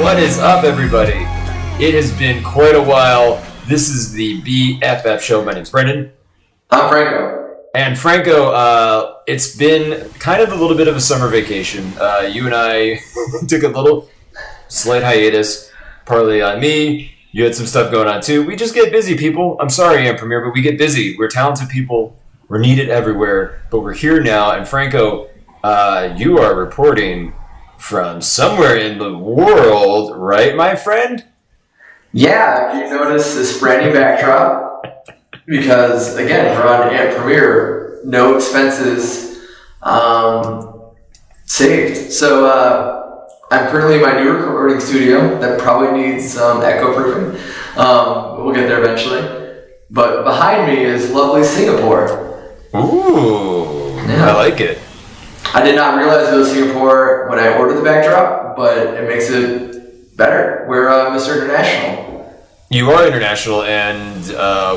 What is up, everybody? It has been quite a while. This is the BFF show. My name's Brendan. I'm Franco. And Franco, it's been kind of a little bit of a summer vacation. You and I took a little slight hiatus, partly on me. You had some stuff going on too. We just get busy, people. I'm sorry, Amp Premier, but we get busy. We're talented people. We're needed everywhere, but we're here now. And Franco, you are reporting from somewhere in the world, right, my friend? Yeah, you notice this brand new backdrop because, again, we're on Ep3, no expenses saved. So I'm currently in my new recording studio that probably needs some echo proofing. We'll get there eventually. But behind me is lovely Singapore. Ooh, yeah. I like it. I did not realize it was Singapore when I ordered the backdrop, but it makes it better. We're Mr. International. You are international, and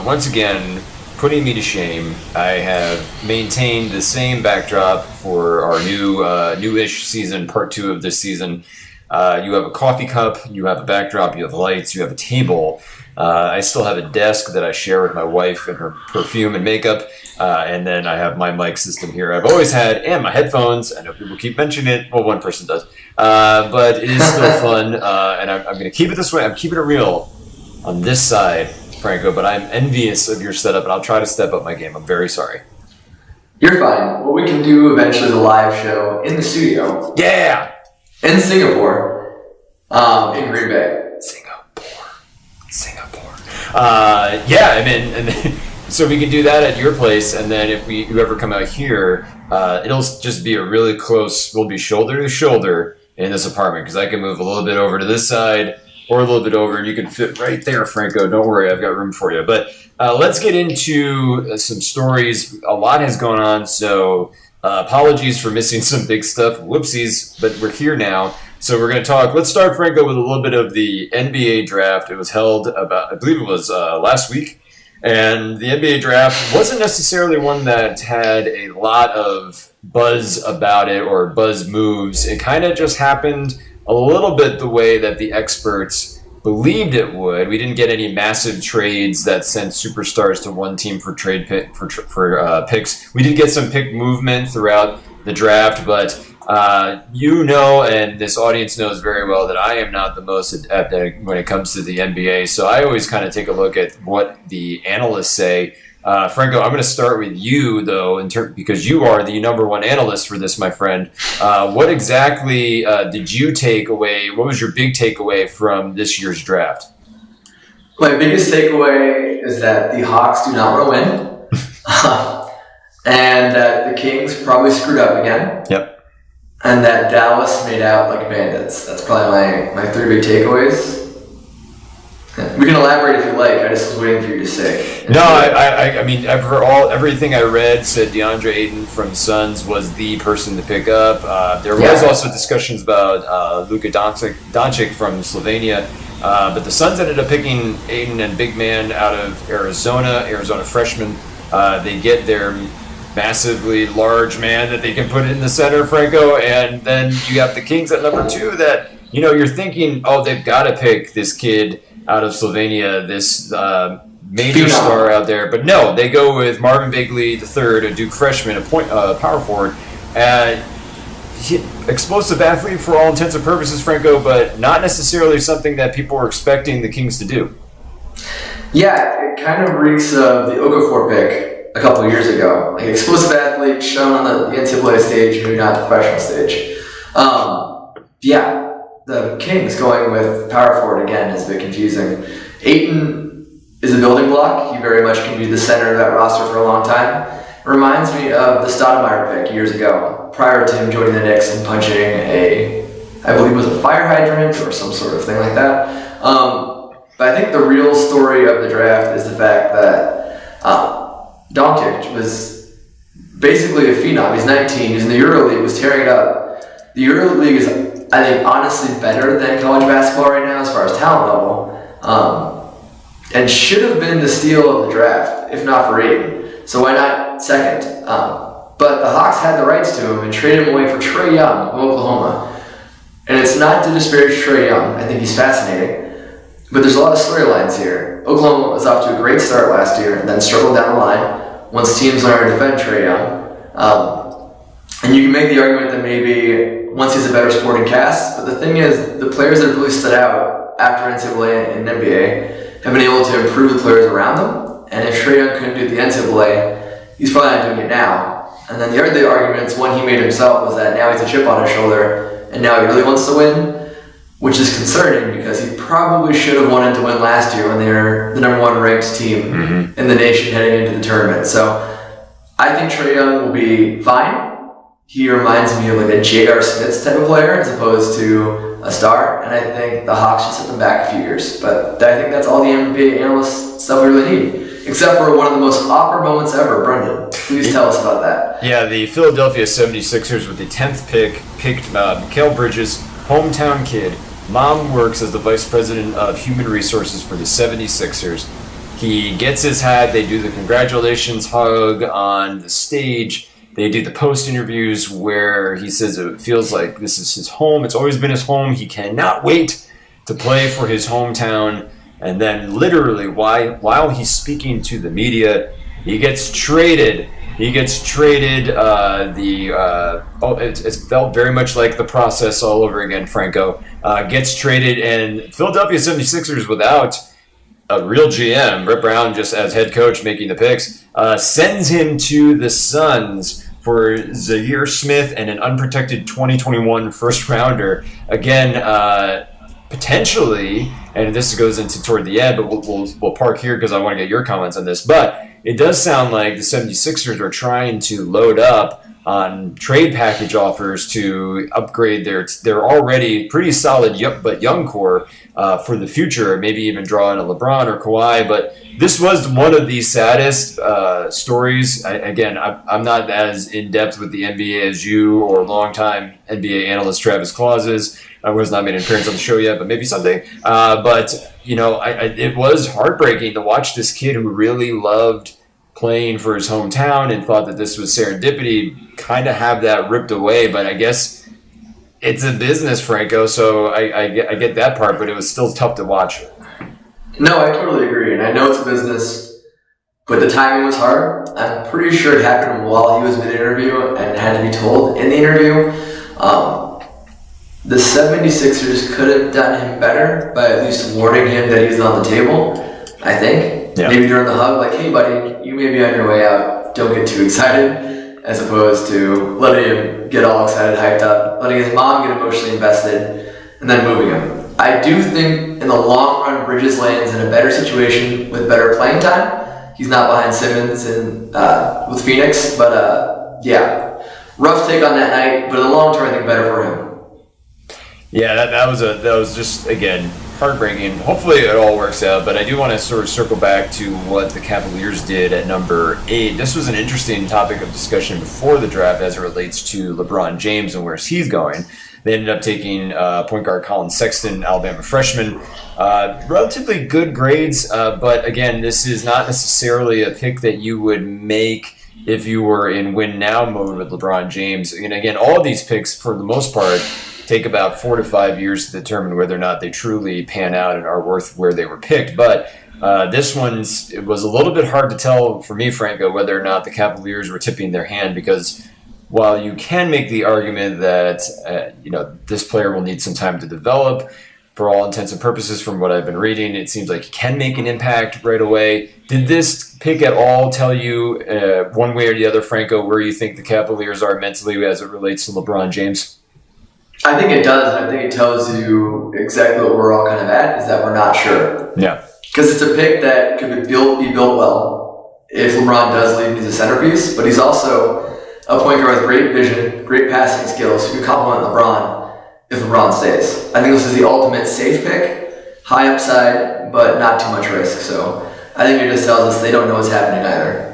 once again, putting me to shame, I have maintained the same backdrop for our new-ish season, part 2 of this season. You have a coffee cup, you have a backdrop, you have lights, you have a table. I still have a desk that I share with my wife and her perfume and makeup, and then I have my mic system here I've always had, and my headphones. I know people keep mentioning it. Well, one person does. But it is still fun, and I'm going to keep it this way. I'm keeping it real on this side, Franco, but I'm envious of your setup, and I'll try to step up my game. I'm very sorry. You're fine. Well, we can do eventually the live show in the studio. Yeah! In Singapore, in Green Bay. Singapore. Yeah, I mean, and then, so we can do that at your place, and then if you ever come out here, it'll just be a really close, we'll be shoulder to shoulder in this apartment, because I can move a little bit over to this side, or a little bit over, and you can fit right there, Franco. Don't worry, I've got room for you. But let's get into some stories. A lot has gone on, so apologies for missing some big stuff. Whoopsies, but we're here now. So we're going to talk. Let's start, Franco, with a little bit of the NBA draft. It was held about, I believe it was last week. And the NBA draft wasn't necessarily one that had a lot of buzz about it or buzz moves. It kind of just happened a little bit the way that the experts believed it would. We didn't get any massive trades that sent superstars to one team for picks. We did get some pick movement throughout the draft, but and this audience knows very well that I am not the most adept when it comes to the NBA, so I always kind of take a look at what the analysts say. Franco, I'm going to start with you, though, because you are the number one analyst for this, my friend. What exactly did you take away? What was your big takeaway from this year's draft? My biggest takeaway is that the Hawks do not want to win, and that the Kings probably screwed up again. Yep. And that Dallas made out like bandits. That's probably my 3 big takeaways. We can elaborate if you like. I just was waiting for you to say. No, I mean, everything I read said DeAndre Ayton from Suns was the person to pick up. There was also discussions about Luka Doncic from Slovenia, but the Suns ended up picking Ayton and big man out of Arizona freshman. They get their massively large man that they can put in the center, Franco, and then you got the Kings at number 2 that, you're thinking, oh, they've got to pick this kid out of Slovenia, this major star out there. But no, they go with Marvin Bagley III, a Duke freshman, a power forward. Explosive athlete for all intents and purposes, Franco, but not necessarily something that people were expecting the Kings to do. Yeah, it kind of reeks of the Okafor pick a couple of years ago. Like explosive athlete shown on the NCAA stage, maybe not the professional stage. The Kings going with power forward again is a bit confusing. Ayton is a building block. He very much can be the center of that roster for a long time. It reminds me of the Stoudemire pick years ago, prior to him joining the Knicks and punching I believe it was a fire hydrant or some sort of thing like that. But I think the real story of the draft is the fact that Doncic was basically a phenom. He's 19. He's in the EuroLeague. Was tearing it up. The EuroLeague is, I think, honestly better than college basketball right now as far as talent level, and should have been the steal of the draft if not for Ayton. So why not second? But the Hawks had the rights to him and traded him away for Trae Young of Oklahoma. And it's not to disparage Trae Young. I think he's fascinating. But there's a lot of storylines here. Oklahoma was off to a great start last year and then struggled down the line once teams learned to defend Trae Young. And you can make the argument that maybe once he's a better sporting cast, but the thing is, the players that have really stood out after NCAA and NBA have been able to improve the players around them. And if Trae Young couldn't do the NCAA, he's probably not doing it now. And then the other arguments, one he made himself, was that now he's a chip on his shoulder and now he really wants to win, which is concerning because he probably should have wanted to win last year when they were the number one ranked team in the nation heading into the tournament. So I think Trae Young will be fine. He reminds me of like a J.R. Smith type of player as opposed to a star, and I think the Hawks should set them back a few years. But I think that's all the NBA analyst stuff we really need, except for one of the most awkward moments ever. Brendan, please tell us about that. Yeah, the Philadelphia 76ers with the 10th pick picked Mikal Bridges, hometown kid. Mom works as the vice president of human resources for the 76ers. He gets his hat, they do the congratulations hug on the stage. They do the post interviews where he says it feels like this is his home. It's always been his home. He cannot wait to play for his hometown. And then literally while he's speaking to the media, he gets traded. It felt very much like the process all over again, Franco. Gets traded, and Philadelphia 76ers without a real GM, Brett Brown just as head coach making the picks, sends him to the Suns for Zaire Smith and an unprotected 2021 first rounder. Again, potentially, and this goes into toward the end, but we'll park here because I want to get your comments on this. But it does sound like the 76ers are trying to load up on trade package offers to upgrade their already pretty solid but young core for the future, maybe even draw in a LeBron or Kawhi. But this was one of the saddest stories. I'm not as in-depth with the NBA as you or longtime NBA analyst Travis Claus is. I was not made an appearance on the show yet, but maybe someday. It was heartbreaking to watch this kid who really loved playing for his hometown and thought that this was serendipity, kind of have that ripped away. But I guess it's a business, Franco, so I get that part, but it was still tough to watch. No, I totally agree, and I know it's a business, but the timing was hard. I'm pretty sure it happened while he was mid-interview and had to be told in the interview. The 76ers could have done him better by at least warning him that he's on the table, I think. Yeah. Maybe during the hug, like, hey buddy, you may be on your way out, don't get too excited, as opposed to letting him get all excited, hyped up, letting his mom get emotionally invested, and then moving him. I do think in the long run, Bridges lands in a better situation with better playing time. He's not behind Simmons with Phoenix, but rough take on that night, but in the long term, I think better for him. Yeah, that was just, again, heartbreaking. Hopefully it all works out, but I do want to sort of circle back to what the Cavaliers did at number 8. This was an interesting topic of discussion before the draft as it relates to LeBron James and where he's going. They ended up taking point guard Collin Sexton, Alabama freshman. Relatively good grades, but again, this is not necessarily a pick that you would make if you were in win now mode with LeBron James. And again, all of these picks, for the most part, take about 4 to 5 years to determine whether or not they truly pan out and are worth where they were picked. But this it was a little bit hard to tell for me, Franco, whether or not the Cavaliers were tipping their hand, because while you can make the argument that this player will need some time to develop, for all intents and purposes, from what I've been reading, it seems like he can make an impact right away. Did this pick at all tell you one way or the other, Franco, where you think the Cavaliers are mentally as it relates to LeBron James? I think it does, and I think it tells you exactly what we're all kind of at, is that we're not sure. Yeah. Because it's a pick that could be built well if LeBron does leave and he's a centerpiece, but he's also a point guard with great vision, great passing skills, who could complement LeBron if LeBron stays. I think this is the ultimate safe pick, high upside, but not too much risk. So I think it just tells us they don't know what's happening either.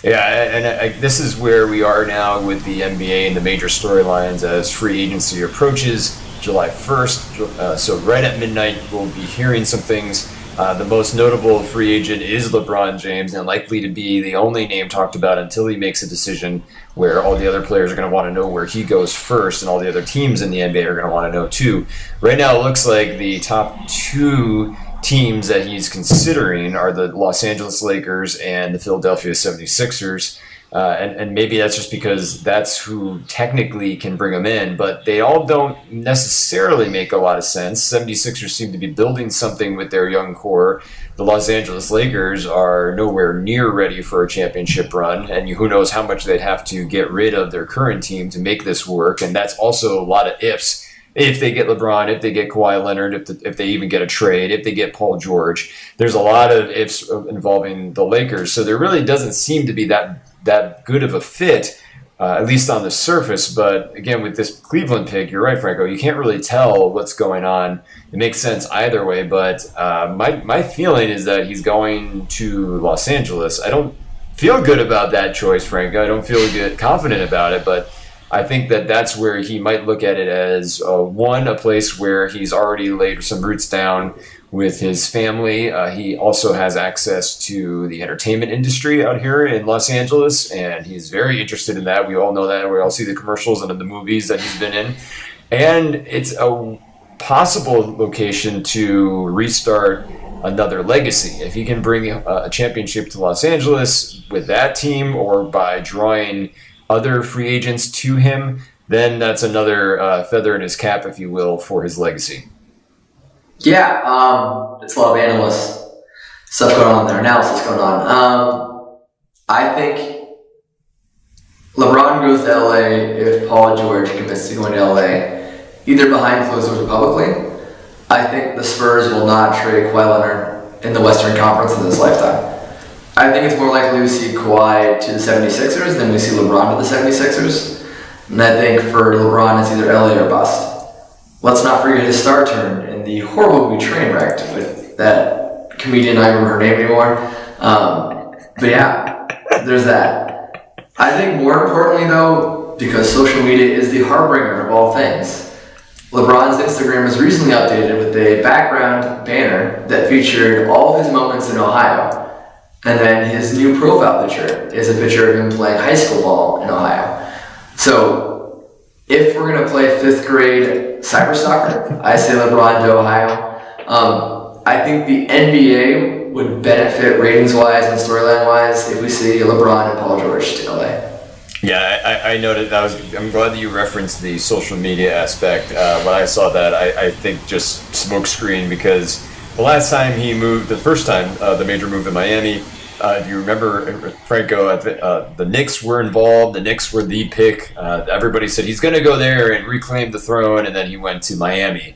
Yeah, and this is where we are now with the NBA and the major storylines as free agency approaches July 1st. So right at midnight, we'll be hearing some things. The most notable free agent is LeBron James, and likely to be the only name talked about until he makes a decision where all the other players are going to want to know where he goes first, and all the other teams in the NBA are going to want to know too. Right now, it looks like the top two teams that he's considering are the Los Angeles Lakers and the Philadelphia 76ers. And maybe that's just because that's who technically can bring them in, but they all don't necessarily make a lot of sense. 76ers seem to be building something with their young core. The Los Angeles Lakers are nowhere near ready for a championship run, and who knows how much they'd have to get rid of their current team to make this work, and that's also a lot of ifs. If they get LeBron, if they get Kawhi Leonard, if they even get a trade, if they get Paul George, there's a lot of ifs involving the Lakers. So there really doesn't seem to be that good of a fit, at least on the surface. But again, with this Cleveland pick, you're right, Franco, you can't really tell what's going on. It makes sense either way, but my feeling is that he's going to Los Angeles. I don't feel good about that choice, Franco. I don't feel confident about it, but I think that that's where he might look at it as, one, a place where he's already laid some roots down with his family. He also has access to the entertainment industry out here in Los Angeles, and he's very interested in that. We all know that. We all see the commercials and the movies that he's been in. And it's a possible location to restart another legacy. If he can bring a championship to Los Angeles with that team, or by drawing other free agents to him, then that's another feather in his cap, if you will, for his legacy. Yeah, it's a lot of analyst stuff going on there, analysis going on. I think LeBron goes to LA if Paul George commits to going to LA, either behind closed doors or publicly. I think the Spurs will not trade Kawhi Leonard in the Western Conference in this lifetime. I think it's more likely we see Kawhi to the 76ers than we see LeBron to the 76ers. And I think for LeBron, it's either LA or bust. Let's not forget his star turn in the horrible movie Trainwrecked with that comedian, I don't remember her name anymore. But yeah, there's that. I think more importantly though, because social media is the harbinger of all things, LeBron's Instagram was recently updated with a background banner that featured all of his moments in Ohio. And then his new profile picture is a picture of him playing high school ball in Ohio. So if we're going to play 5th grade cyber soccer, I say LeBron to Ohio. I think the NBA would benefit ratings-wise and storyline-wise if we see LeBron and Paul George to LA. Yeah, I noted that. I'm glad that you referenced the social media aspect. When I saw that, I think just smokescreen, because the last time he moved, the first time, the major move to Miami, if you remember, Franco, the Knicks were involved. The Knicks were the pick. Everybody said he's going to go there and reclaim the throne, and then he went to Miami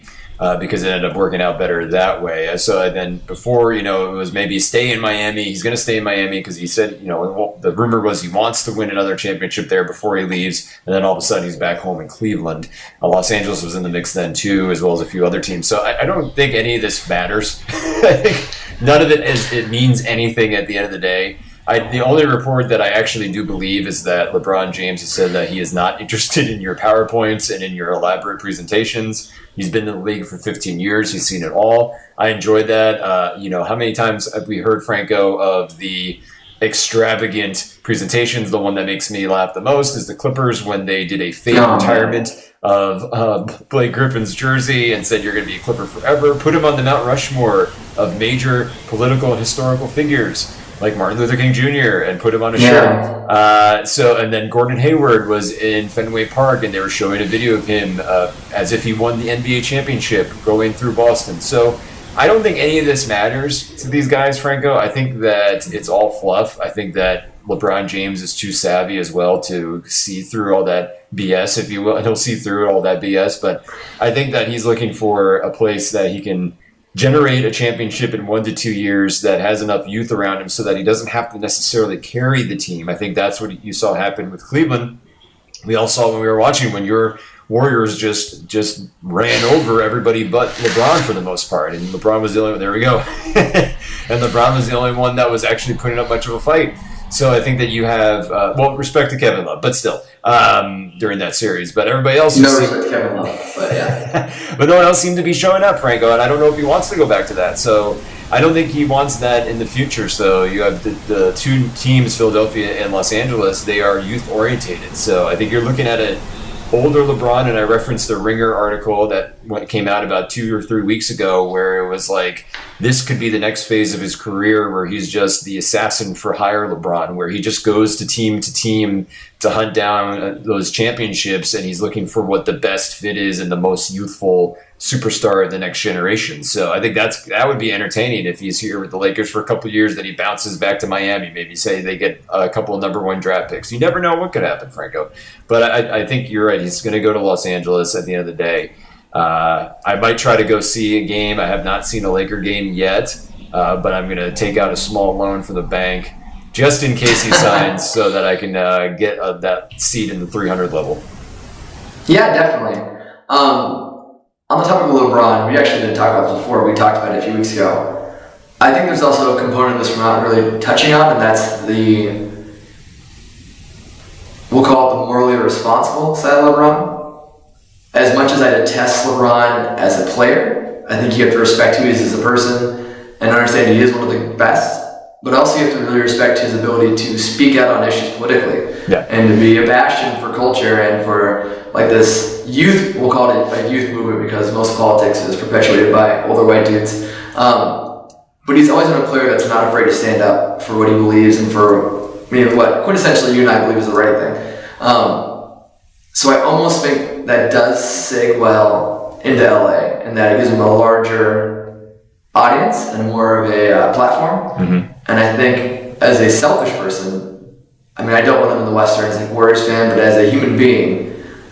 because it ended up working out better that way. So then before, it was maybe stay in Miami. He's going to stay in Miami because he said, the rumor was he wants to win another championship there before he leaves, and then all of a sudden he's back home in Cleveland. Los Angeles was in the mix then too, as well as a few other teams. So I don't think any of this matters. I think none of it means anything at the end of the day. The only report that I actually do believe is that LeBron James has said that he is not interested in your PowerPoints and in your elaborate presentations. He's been in the league for 15 years. He's seen it all. I enjoyed that. How many times have we heard, Franco, of the extravagant presentations? The one that makes me laugh the most is the Clippers when they did a fake retirement of Blake Griffin's jersey and said, you're going to be a Clipper forever. Put him on the Mount Rushmore of major political and historical figures like Martin Luther King Jr. and put him on a shirt. And then Gordon Hayward was in Fenway Park and they were showing a video of him as if he won the NBA championship going through Boston. So I don't think any of this matters to these guys, Franco. I think that it's all fluff. I think that LeBron James is too savvy as well to see through all that BS, if you will. And he'll see through all that BS. But I think that he's looking for a place that he can generate a championship in 1 to 2 years that has enough youth around him so that he doesn't have to necessarily carry the team. I think that's what you saw happen with Cleveland. We all saw when we were watching when your Warriors just ran over everybody but LeBron for the most part. And LeBron was the only one. There we go. And LeBron was the only one that was actually putting up much of a fight. So I think that you have, respect to Kevin Love, but still, during that series. But everybody else... No respect to Kevin Love, but yeah. But no one else seemed to be showing up, Franco, and I don't know if he wants to go back to that. So I don't think he wants that in the future. So you have the two teams, Philadelphia and Los Angeles. They are youth orientated. So I think you're looking at an older LeBron, and I referenced the Ringer article that came out about 2 or 3 weeks ago, where it was like, this could be the next phase of his career where he's just the assassin for hire LeBron, where he just goes to team to hunt down those championships, and he's looking for what the best fit is and the most youthful superstar of the next generation. So I think that would be entertaining if he's here with the Lakers for a couple of years, then he bounces back to Miami, maybe say they get a couple of number 1 draft picks. You never know what could happen, Franco. But I think you're right. He's going to go to Los Angeles at the end of the day. I might try to go see a game. I have not seen a Laker game yet, but I'm going to take out a small loan from the bank just in case he signs so that I can get that seat in the 300 level. Yeah, definitely. On the topic of LeBron, we actually didn't talk about this before. We talked about it a few weeks ago. I think there's also a component of this we're not really touching on, and that's we'll call it the morally responsible side of LeBron. As much as I detest LeBron as a player, I think you have to respect who he is as a person and understand he is one of the best. But also you have to really respect his ability to speak out on issues politically, and to be a bastion for culture and for like this youth, we'll call it a youth movement because most politics is perpetuated by older white dudes. But he's always been a player that's not afraid to stand up for what he believes and for what quintessentially you and I believe is the right thing. So I almost think that does seg well into LA, and that it gives him a larger audience and more of a platform. Mm-hmm. And I think as a selfish person, I mean, I don't want him in the Westerns like Warriors fan, but as a human being,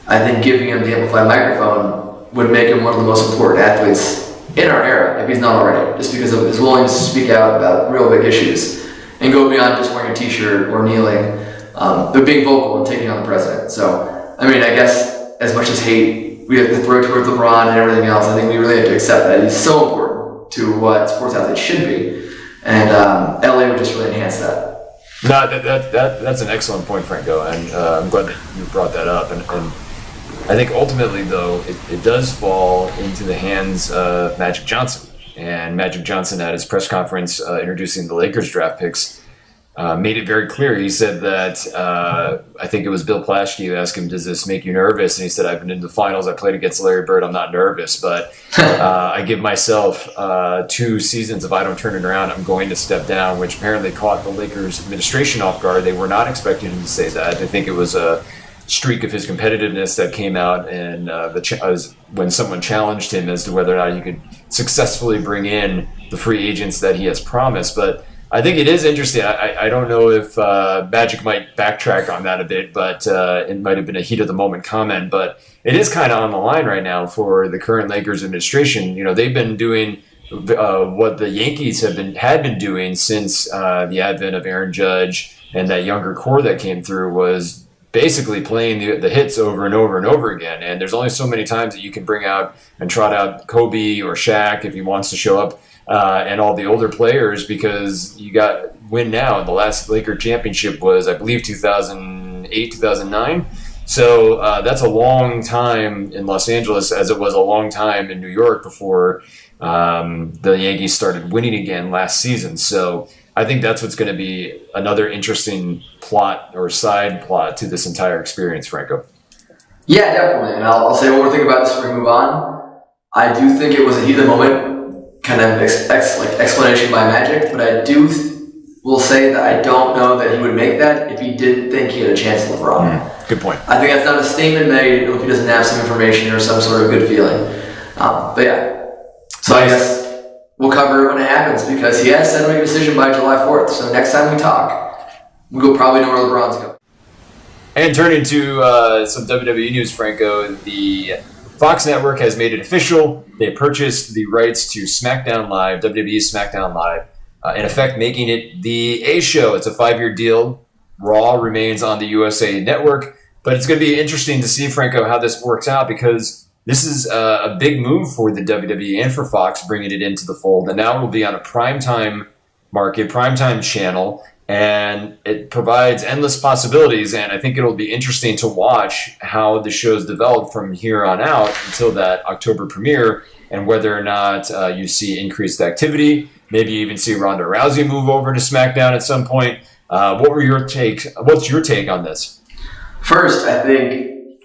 I think giving him the amplified microphone would make him one of the most important athletes in our era, if he's not already, just because of his willingness to speak out about real big issues and go beyond just wearing a t-shirt or kneeling, but being vocal and taking on the president. So, I mean, I guess as much as hate we have to throw towards LeBron and everything else, I think we really have to accept that he's so important to what sports athletes should be. And LA would just really enhance that. No, that's an excellent point, Franco, and I'm glad that you brought that up. And I think ultimately, though, it does fall into the hands of Magic Johnson. And Magic Johnson, at his press conference introducing the Lakers draft picks, made it very clear. He said that, I think it was Bill Plaschke who asked him, does this make you nervous? And he said, I've been in the finals. I played against Larry Bird. I'm not nervous, but I give myself 2 seasons. If I don't turn it around, I'm going to step down, which apparently caught the Lakers administration off guard. They were not expecting him to say that. I think it was a streak of his competitiveness that came out, and when someone challenged him as to whether or not he could successfully bring in the free agents that he has promised. But I think it is interesting. I don't know if Magic might backtrack on that a bit, but it might have been a heat of the moment comment. But it is kind of on the line right now for the current Lakers administration. You know, they've been doing what the Yankees had been doing since the advent of Aaron Judge and that younger core that came through, was basically playing the hits over and over and over again. And there's only so many times that you can bring out and trot out Kobe or Shaq if he wants to show up, and all the older players, because you got win now. The last Laker championship was, I believe, 2008, 2009. So that's a long time in Los Angeles, as it was a long time in New York before the Yankees started winning again last season. So I think that's what's going to be another interesting plot or side plot to this entire experience, Franco. Yeah, definitely. And I'll say one more thing about this before we move on. I do think it was a heat of the moment kind of explanation by Magic, but I will say that I don't know that he would make that if he didn't think he had a chance at LeBron. Good point. I think that's not a statement made if he doesn't have some information or some sort of good feeling. But yeah. So nice. I guess we'll cover it when it happens, because he has said to make a decision by July 4th. So next time we talk, we'll probably know where LeBron's going. And turning to some WWE news, Franco, the Fox Network has made it official. They purchased the rights to SmackDown Live, WWE's SmackDown Live, in effect making it the A show. It's a 5-year deal. Raw remains on the USA Network. But it's going to be interesting to see, Franco, how this works out, because this is a big move for the WWE and for Fox, bringing it into the fold. And now it will be on a primetime market, primetime channel, and it provides endless possibilities. And I think it'll be interesting to watch how the shows develop from here on out until that October premiere, and whether or not you see increased activity, Maybe you even see Ronda Rousey move over to SmackDown at some point. What's your take on this? First, I think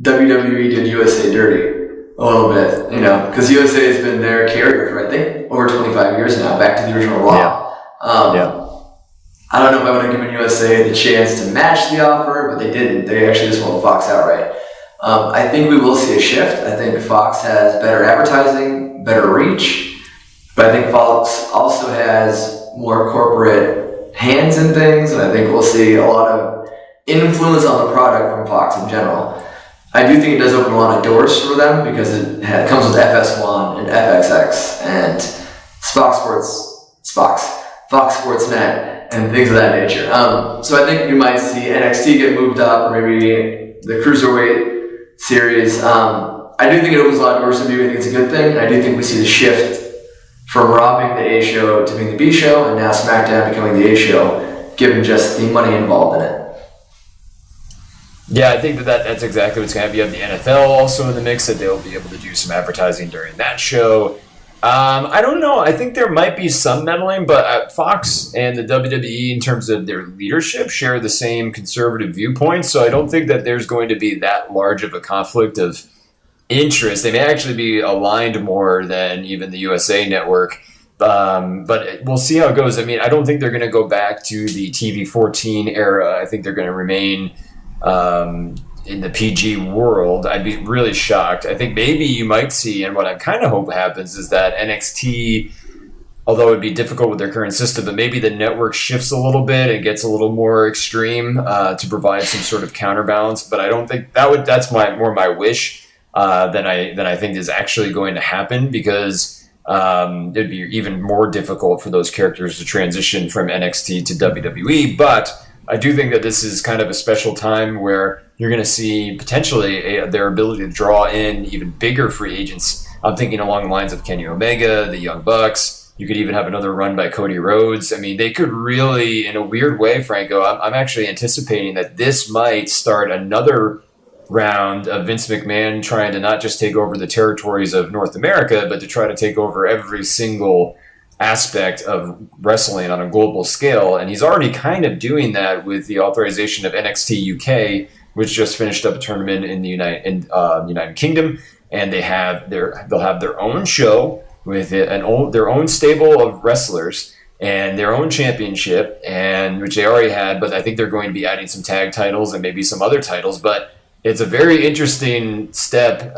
WWE did USA dirty a little bit, because USA has been their carrier for, I think, over 25 years now, back to the original Raw. I don't know if I would have given USA the chance to match the offer, but they didn't. They actually just won Fox outright. I think we will see a shift. I think Fox has better advertising, better reach, but I think Fox also has more corporate hands in things, and I think we'll see a lot of influence on the product from Fox in general. I do think it does open a lot of doors for them because it comes with FS1 and FXX and Fox Sports Net, and things of that nature. So I think we might see NXT get moved up, or maybe the Cruiserweight series. I do think it opens a lot of doors to me. I think it's a good thing, and I do think we see the shift from Raw being the A show to being the B show, and now SmackDown becoming the A show, given just the money involved in it. Yeah, I think that's exactly what's going to happen. You have the NFL also in the mix, that they'll be able to do some advertising during that show. I don't know. I think there might be some meddling, but Fox and the WWE, in terms of their leadership, share the same conservative viewpoints. So I don't think that there's going to be that large of a conflict of interest. They may actually be aligned more than even the USA Network. But we'll see how it goes. I mean, I don't think they're going to go back to the TV-14 era. I think they're going to remain in the PG world. I'd be really shocked. I think maybe you might see, and what I kind of hope happens, is that NXT, although it would be difficult with their current system, but maybe the network shifts a little bit and gets a little more extreme to provide some sort of counterbalance. But I don't think that's more my wish than I think is actually going to happen, because it'd be even more difficult for those characters to transition from NXT to WWE. But I do think that this is kind of a special time where you're going to see potentially their ability to draw in even bigger free agents. I'm thinking along the lines of Kenny Omega, the Young Bucks. You could even have another run by Cody Rhodes. I mean, they could really, in a weird way, Franco, I'm actually anticipating that this might start another round of Vince McMahon trying to not just take over the territories of North America, but to try to take over every single aspect of wrestling on a global scale. And he's already kind of doing that with the authorization of NXT UK, which just finished up a tournament in the United Kingdom, and they'll have their own show with their own stable of wrestlers and their own championship, and which they already had, but I think they're going to be adding some tag titles and maybe some other titles. But it's a very interesting step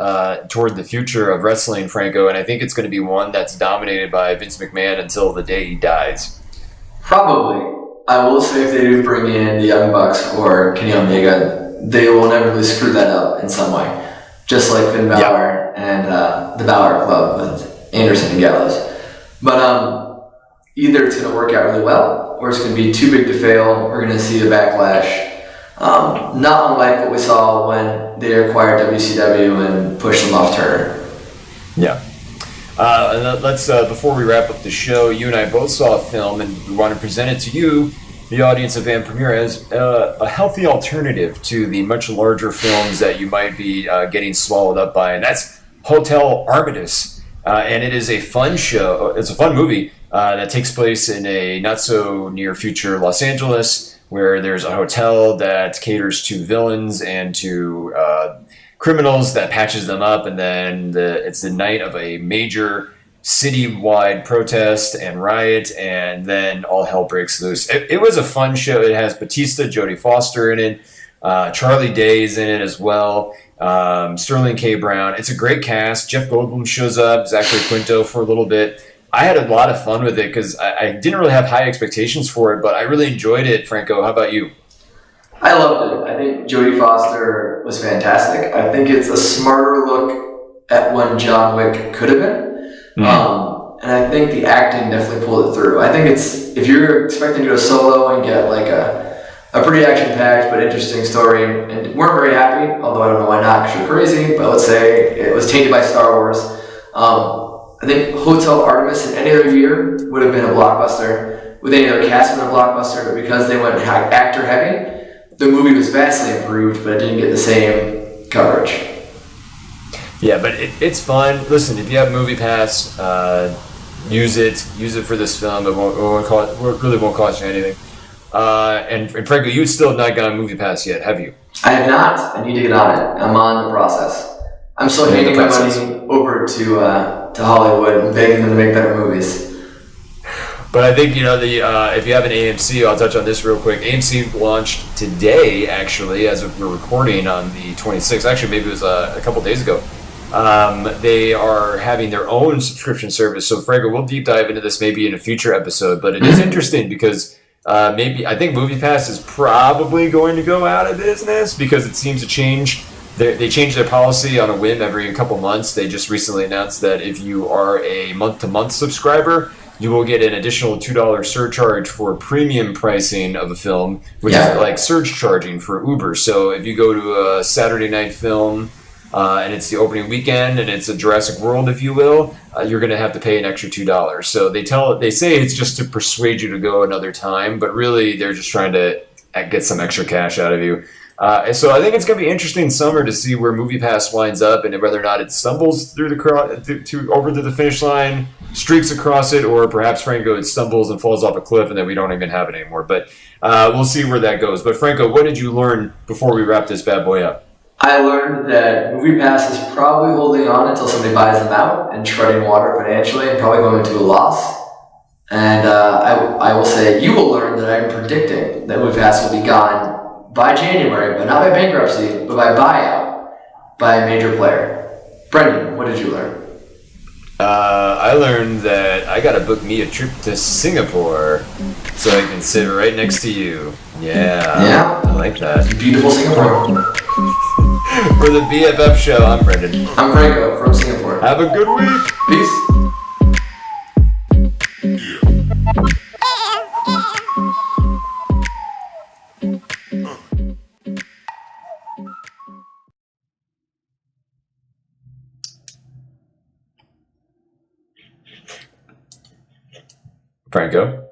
toward the future of wrestling, Franco, and I think it's going to be one that's dominated by Vince McMahon until the day he dies. Probably. I will say, if they do bring in the Young Bucks or Kenny Omega, they will inevitably screw that up in some way. Just like Finn Balor and the Balor Club with Anderson and Gallows. But either it's going to work out really well, or it's going to be too big to fail. We're going to see a backlash. Not unlike what we saw when they acquired WCW and pushed them off Turner. Yeah. And let's before we wrap up the show, you and I both saw a film, and we want to present it to you, the audience of Van Premier, as a healthy alternative to the much larger films that you might be getting swallowed up by, and that's Hotel Artemis. And it is a fun show. It's a fun movie that takes place in a not so near future Los Angeles, where there's a hotel that caters to villains and to criminals that patches them up, and then it's the night of a major citywide protest and riot, and then all hell breaks loose. It was a fun show. It has Batista, Jodie Foster in it, Charlie Day's in it as well, Sterling K. Brown. It's a great cast. Jeff Goldblum shows up, Zachary Quinto for a little bit. I had a lot of fun with it because I didn't really have high expectations for it, but I really enjoyed it. Franco, how about you? I loved it. I think Jodie Foster was fantastic. I think it's a smarter look at what John Wick could have been. And I think the acting definitely pulled it through. I think if you're expecting to go solo and get like a pretty action-packed but interesting story, and weren't very happy, although I don't know why not, because you're crazy, but let's say it was tainted by Star Wars. I think Hotel Artemis in any other year would have been a blockbuster, with any other cast been a blockbuster, but because they went actor-heavy, the movie was vastly improved, but it didn't get the same coverage. Yeah, but it's fun. Listen, if you have Movie Pass, use it for this film. Really won't cost you anything. And Franco, you still have not got a movie pass yet, have you? I have not. I need to get on it. I'm on the process. I'm still handing my money over to Hollywood and begging them to make better movies. But I think, if you have an AMC, I'll touch on this real quick. AMC launched today, actually, as we're recording on the 26th. Actually, maybe it was a couple days ago. They are having their own subscription service. So, Franco, we'll deep dive into this maybe in a future episode. But it is interesting because I think MoviePass is probably going to go out of business because it seems to change. They change their policy on a whim every couple months. They just recently announced that if you are a month-to-month subscriber, you will get an additional $2 surcharge for premium pricing of a film, which is like surge charging for Uber. So if you go to a Saturday night film and it's the opening weekend and it's a Jurassic World, if you will, you're going to have to pay an extra $2. So they say it's just to persuade you to go another time, but really they're just trying to get some extra cash out of you. So I think it's going to be interesting summer to see where MoviePass winds up and whether or not it stumbles through over to the finish line, streaks across it, or perhaps, Franco, it stumbles and falls off a cliff and then we don't even have it anymore. But we'll see where that goes. But Franco, what did you learn before we wrap this bad boy up? I learned that MoviePass is probably holding on until somebody buys them out and treading water financially and probably going into a loss. And I will say you will learn that I'm predicting that MoviePass will be gone by January, but not by bankruptcy, but by buyout by a major player. Brendan, what did you learn? I learned that I gotta book me a trip to Singapore so I can sit right next to you. Yeah, I like that. Beautiful Singapore. For the BFF show, I'm Brendan. I'm Franco from Singapore. Have a good week. Peace. Franco?